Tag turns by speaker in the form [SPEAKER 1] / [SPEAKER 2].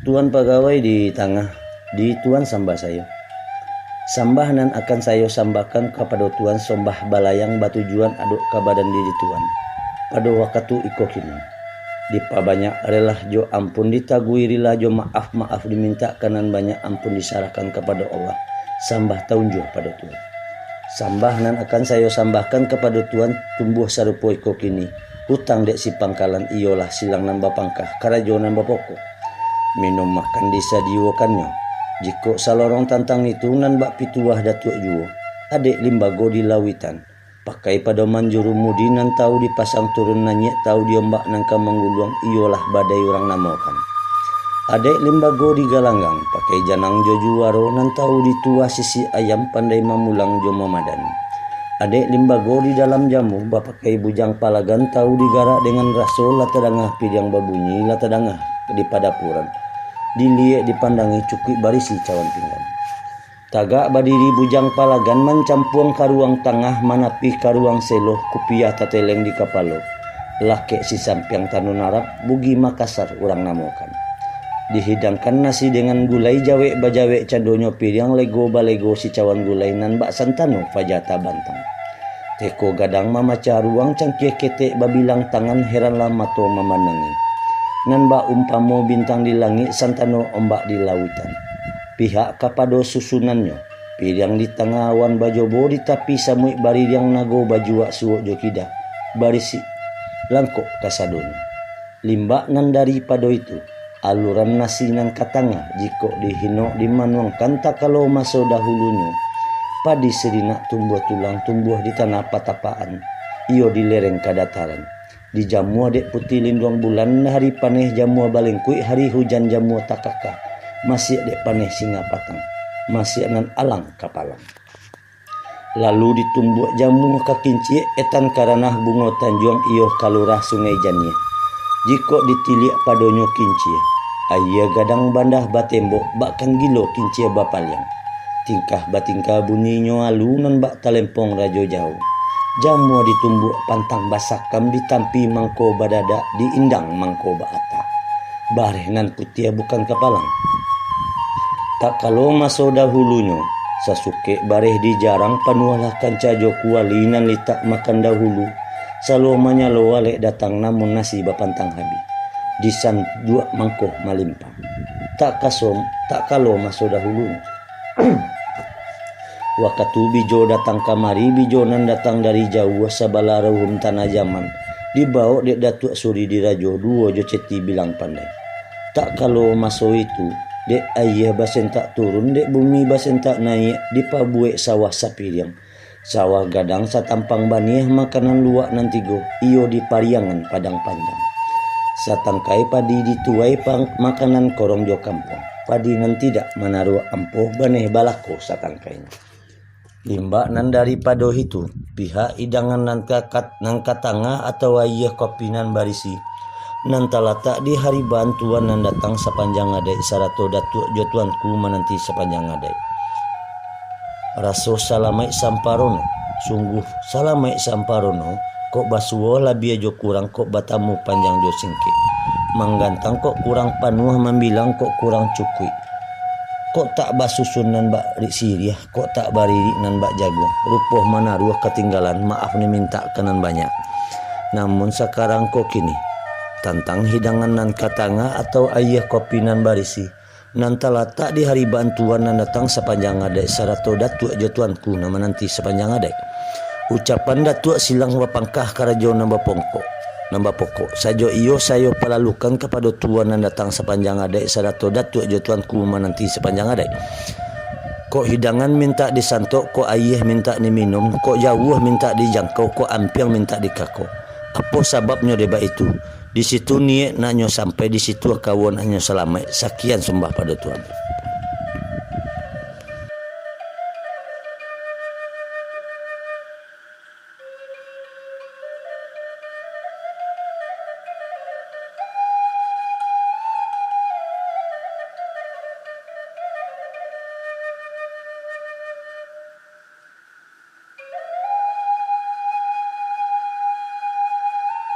[SPEAKER 1] Tuan pegawai di tengah, di Tuan sambah sayo. Sambah nan akan sayo sambahkan kepada Tuan sombah balayang batujuan aduk kabadan diri Tuan. Pada waktu iko kini. Dipa banyak relah jo ampun ditagui rila jo maaf diminta kanan banyak ampun disarahkan kepada Allah. Sambah taunjuh pada Tuan. Sambah nan akan sayo sambahkan kepada Tuan tumbuh sarupo iko kini. Hutang dek si pangkalan iyolah silang nambah pangkah karajo nambah pokok. Minum makan disa diwokannya. Jiko salorong tantang itu nan bak pituah datuk juo. Adek limbago di lawitan. Pakai pada manjuru mudi nan tahu dipasang turun nanyek tahu diombak nangka mengguluang iyolah badai orang namokan. Adek limbago di galanggang. Pakai janang jo juaro nan tahu ditua sisi ayam pandai mamulang jo mamadan. Adek limbago di dalam jamu bapakai bujang palagan tahu digarak dengan raso latadangah pidang babunyi latadangah di padapuran. Diliek dipandangi cukui barisi cawan pinggan. Tagak badiri bujang palagan mencampuang karuang tengah manapi karuang seloh kupiah tateleng di kapalo. Lake si sampiang tanun Arab bugi Makassar urang namokan. Dihidangkan nasi dengan gulai jawe bajawe cadonyo piring lego balego si cawan gulai nan bak santano fajata bantang. Teko gadang mamaca ruang cangkih ketek babilang tangan heranlah mato memandangi. Nan bak umpamo bintang di langit santano ombak di lautan. Pihak kapado susunannya. Piring di tengah awan bajobo di tapi samuik bari yang nago baju wak suwok jokida. Barisi langkok kasadonyo. Limbak nan dari pado itu. Aluran nasi nan katanga jiko dihino dimanuangkan tak kalau maso dahulunya. Padi serinak tumbuh tulang tumbuh di tanah patapaan. Iyo di lereng kadataran. Di jamu adek putih linduang bulan hari paneh jamu balengkui hari hujan jamu takaka. Masih adek paneh singa patang. Masih nan alang kapalang. Lalu ditumbuk jamu kakinci etan karanah bungo tanjuang iyo kalurah sungai jania. Jiko ditiliak padonyo kinci. Ayah gadang bandah batembok bakkan gilo kinci bapaliang. Tingkah batingkah bunyinya alu nan bak talempong rajo jauh. Jamu ditumbuk pantang basakam ditampi mangko badada diindang mangko baata. Bareh nan putih bukan kapalang. Tak kalau maso dahulunya sasuke bareh dijarang panualah kanca jo kuali nan litak makan dahulu. Salomanya lo walek datang namun nasi bapantang habi. Disan dua mangko malimpah. Tak kasom tak kalau maso dahulunya. Waktu bijo datang kamari, bijo nan datang dari jauh sabala rauhum tanah zaman. Dibawa dek datuk suri dirajo, dua jo ceti bilang pandai. Tak kalau maso itu, dek ayah basen tak turun, dek bumi basen tak naik, di pabuek sawah sapiriang. Sawah gadang satampang baniah makanan luak nantigo, iyo di pariangan padang panjang. Satangkai padi dituai makanan korong jo kampung. Padi nan tidak menaruh ampuh baneh balako satangkainya. Limbak nan daripada itu pihak idangan nan kakat nan katanga atau ayah kopi nan barisi nan talatak di hari bantuan nan datang sepanjang adai sarato datuk jotuanku menanti sepanjang adai. Raso salamai samparono sungguh salamai samparono kok basuo labia jo kurang kok batamu panjang jo singkit manggantang kok kurang panuh membilang kok kurang cukui. Kok tak basusun nan bak siriah, kok tak bariri nan bak jagung. Rupoh manaruh ketinggalan, maaf nih minta kenan banyak. Namun sekarang kok kini, tantang hidangan nan katanga atau ayah kopi nan barisi. Nan talatak di hari bantuan nan datang sepanjang adek sarato datuk jatuanku nama nanti sepanjang adek. Ucapan datuk silang wapangkah karajo nambah pongkok. Nambah pokok sajo iyo sayo palalukan kepada tuan yang datang sepanjang adek sarato datuk jotuanku menanti sepanjang adek. Kok hidangan minta disantok, kok ayah minta diminum, kok jauh minta dijangkau, kok ampiang minta dikako. Apa sebabnya deba itu? Di situ niat nanyo sampai di situ kawan nanyo selamat. Sekian sembah pada Tuhan.